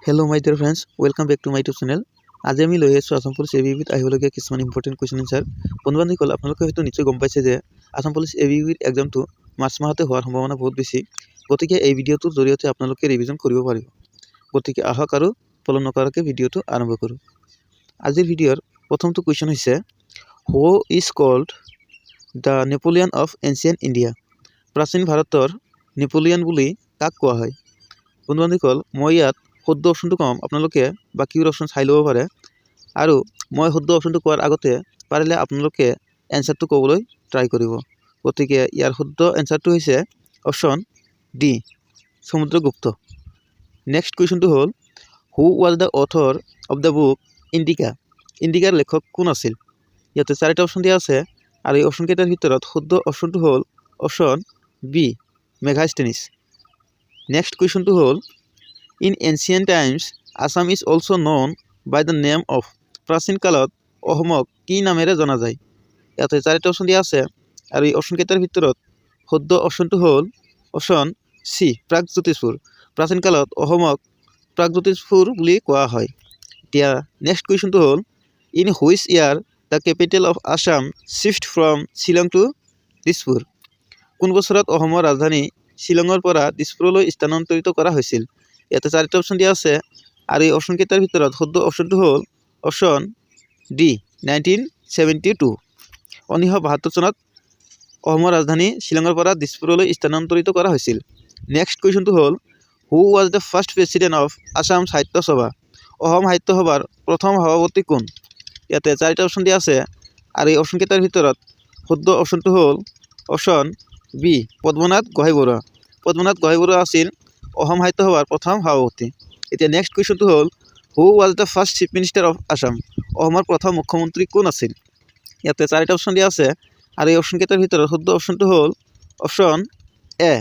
Hello my dear friends, welcome back to my YouTube channel. আজি আমি লৈ আছো আসাম পুলিচ এবিবিত আহিবলগীয়া কিছুমান ইম্পৰ্টেণ্ট কুৱেশ্যন আনসাৰ। বন্ধুবান্ধৱীসকল আপোনালোকে হয়তো নিশ্চয় গম পাইছে যে আসাম পুলিচ এবিবিৰ এক্সামটো মাৰ্চ মাহতে হোৱাৰ সম্ভাৱনা বহুত বেছি। গতিকে এই ভিডিঅ'টোৰ জৰিয়তে আপোনালোকে ৰিভিজন কৰিব পাৰিব। গতিকে আহক আৰু পলম নকৰাকৈ ভিডিঅ'টো আৰম্ভ কৰোঁ। আজিৰ ভিডিঅ'ৰ প্ৰথমটো কুৱেশ্যন হৈছে who is called the Napoleon of ancient India. প্ৰাচীন ভাৰতৰ নেপোলিয়ন বুলি কাক কোৱা হয়? বন্ধুবান্ধৱীসকল মই ইয়াত শুদ্ধ অপশ্যনটো কম, আপোনালোকে বাকীবোৰ অপশ্যন চাই ল'ব পাৰে। আৰু মই শুদ্ধ অপশ্যনটো কোৱাৰ আগতে পাৰিলে আপোনালোকে এনচাৰটো ক'বলৈ ট্ৰাই কৰিব। গতিকে ইয়াৰ শুদ্ধ এনচাৰটো হৈছে অপশ্যন ডি, সমুদ্ৰগুপ্ত। নেক্সট কুৱেশ্যনটো হ'ল who was the author of the book Indica. ইণ্ডিকাৰ লেখক কোন আছিল? ইয়াতে চাৰিটা অপশ্যন দিয়া আছে আৰু এই অপশ্যনকেইটাৰ ভিতৰত শুদ্ধ অপশ্যনটো হ'ল অপশ্যন বি, মেগাস্থেনিছ। নেক্সট কুৱেশ্যনটো হ'ল in ancient times Assam is also' known by the name of. প্ৰাচীন কালত অসমক কি নামেৰে জনা যায়? ইয়াতে চাৰিটা অপশ্যন দিয়া আছে আৰু এই অপশ্যনকেইটাৰ ভিতৰত শুদ্ধ অপশ্যনটো হ'ল অপশ্যন চি, প্ৰাগজ্যোতিষপুৰ। প্ৰাচীন কালত অসমক প্ৰাগজ্যোতিষপুৰ বুলি কোৱা হয়। এতিয়া নেক্সট কুৱেশ্যনটো হ'ল in which year the capital of Assam shift from Shillong to Dispur. কোন বছৰত অসমৰ ৰাজধানী শ্বিলঙৰ পৰা দিছপুৰলৈ স্থানান্তৰিত কৰা হৈছিল? ইয়াতে চাৰিটা অপশ্যন দিয়া আছে আৰু এই অপশ্যনকেইটাৰ ভিতৰত শুদ্ধ অপশ্যনটো হ'ল অপশ্যন ডি, 1972। 1972 চনত অসমৰ ৰাজধানী শ্বিলঙৰ পৰা দিছপুৰলৈ স্থানান্তৰিত কৰা হৈছিল। নেক্সট কুৱেশ্যনটো হ'ল who was the first president of Assam সাহিত্য সভা। অসম সাহিত্য সভাৰ প্ৰথম সভাপতি কোন? ইয়াতে চাৰিটা অপশ্যন দিয়া আছে আৰু এই অপশ্যনকেইটাৰ ভিতৰত শুদ্ধ অপশ্যনটো হ'ল অপশ্যন বি, পদ্মনাথ গোহাঁই বৰুৱা। পদ্মনাথ গোহাঁই বৰুৱা আছিল অসম সাহিত্য সভাৰ প্ৰথম সভাপতি। এতিয়া নেক্সট কুৱেশ্যনটো হ'ল who was the first chief minister of Assam. অসমৰ প্ৰথম মুখ্যমন্ত্ৰী কোন আছিল? ইয়াতে চাৰিটা অপশ্যন দিয়া আছে আৰু এই অপশ্যনকেইটাৰ ভিতৰত শুদ্ধ অপশ্যনটো হ'ল অপশ্যন এ,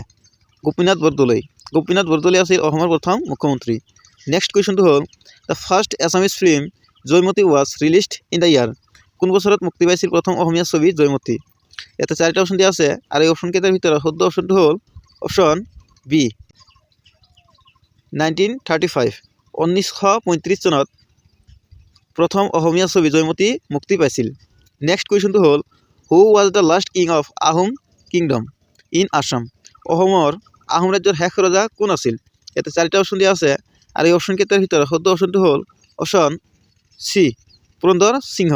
গোপীনাথ বৰদলৈ। গোপীনাথ বৰদলৈ আছিল অসমৰ প্ৰথম মুখ্যমন্ত্ৰী। নেক্সট কুৱেশ্যনটো হ'ল the first Assamese film Joymoti was released in the year. কোন বছৰত মুক্তি পাইছিল প্ৰথম অসমীয়া ছবি জয়মতী? ইয়াতে চাৰিটা অপশ্যন দিয়া আছে আৰু এই অপশ্যনকেইটাৰ ভিতৰত শুদ্ধ অপশ্যনটো হ'ল অপশ্যন বি, 1935। 1935 চনত প্ৰথম অসমীয়া ছবি জয়মতী মুক্তি পাইছিল। নেক্সট কুৱেশ্যনটো হ'ল who was the last king of Ahom kingdom in Assam. অসমৰ আহোম ৰাজ্যৰ শেষ ৰজা কোন আছিল? ইয়াতে চাৰিটা অপশ্যন দিয়া আছে আৰু এই অপশ্যনকেইটাৰ ভিতৰত শুদ্ধ অপশ্যনটো হ'ল অপশ্যন চি, পুৰন্দৰ সিংহ।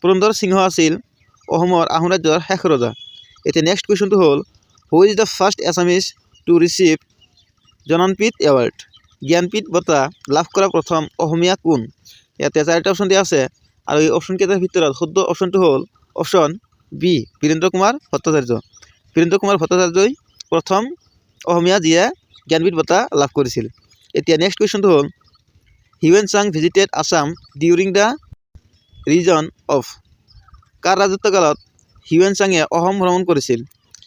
পুৰন্দৰ সিংহ আছিল অসমৰ আহোম ৰাজ্যৰ শেষ ৰজা। এতিয়া নেক্সট কুৱেশ্যনটো হ'ল who is the first Assamese to receive Jnanpith award. Jnanpith বঁটা লাভ কৰা প্ৰথম অসমীয়া কোন? ইয়াতে চাৰিটা অপশ্যন দিয়া আছে আৰু এই অপশ্যনকেইটাৰ ভিতৰত শুদ্ধ অপশ্যনটো হ'ল অপশ্যন বি, বীৰেন্দ্ৰ কুমাৰ ভট্টাচাৰ্য। বীৰেন্দ্ৰ কুমাৰ ভট্টাচাৰ্যই প্ৰথম অসমীয়া যিয়ে জ্ঞানপীঠ বঁটা লাভ কৰিছিল। এতিয়া নেক্সট কুৱেশ্যনটো হ'ল Hiuen Tsang visited Assam during the reign of. কাৰ ৰাজত্বকালত হিউৱেন চাঙে অসম ভ্ৰমণ কৰিছিল?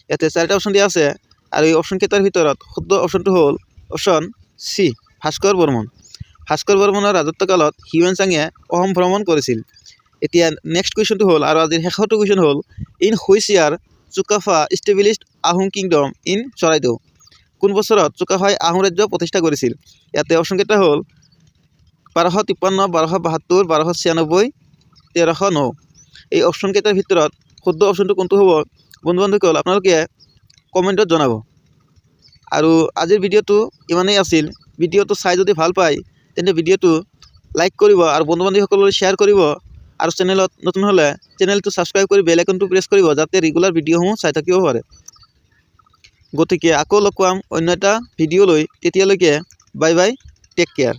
ইয়াতে চাৰিটা অপশ্যন দিয়া আছে আৰু এই অপশ্যনকেইটাৰ ভিতৰত শুদ্ধ অপশ্যনটো হ'ল অপশ্যন চি, ভাস্কৰ বৰ্মন। ভাস্কৰ বৰ্মনৰ ৰাজত্বকালত হিউৱেন চাঙে অসম ভ্ৰমণ কৰিছিল। এতিয়া নেক্সট কুৱেশ্যনটো হ'ল আৰু আজিৰ শেষৰটো কুৱেশ্যন হ'ল in which year Sukapha established Ahom kingdom in Charaideo. কোন বছৰত চুকাফাই আহোম ৰাজ্য প্ৰতিষ্ঠা কৰিছিল? ইয়াতে অপশ্যনকেইটা হ'ল 1253, 1272, 1296, 1309। এই অপশ্যনকেইটাৰ ভিতৰত শুদ্ধ অপশ্যনটো কোনটো হ'ব বন্ধু-বান্ধৱীসকল আপোনালোকে কমেণ্টত জনাব। আৰু আজিৰ ভিডিঅ'টো ইমানেই আছিল। ভিডিঅ'টো চাই যদি ভাল পায় তেন্তে ভিডিঅ'টো লাইক কৰিব আৰু বন্ধু-বান্ধৱীসকললৈ শ্বেয়াৰ কৰিব আৰু চেনেলত নতুন হ'লে চেনেলটো ছাবস্ক্ৰাইব কৰি বেল আইকনটো প্ৰেছ কৰিব যাতে ৰেগুলাৰ ভিডিঅ'সমূহ চাই থাকিব পাৰে। গতিকে আকৌ লগ পাম অন্য এটা ভিডিঅ' লৈ। তেতিয়ালৈকে বাই বাই, টেক কেয়াৰ।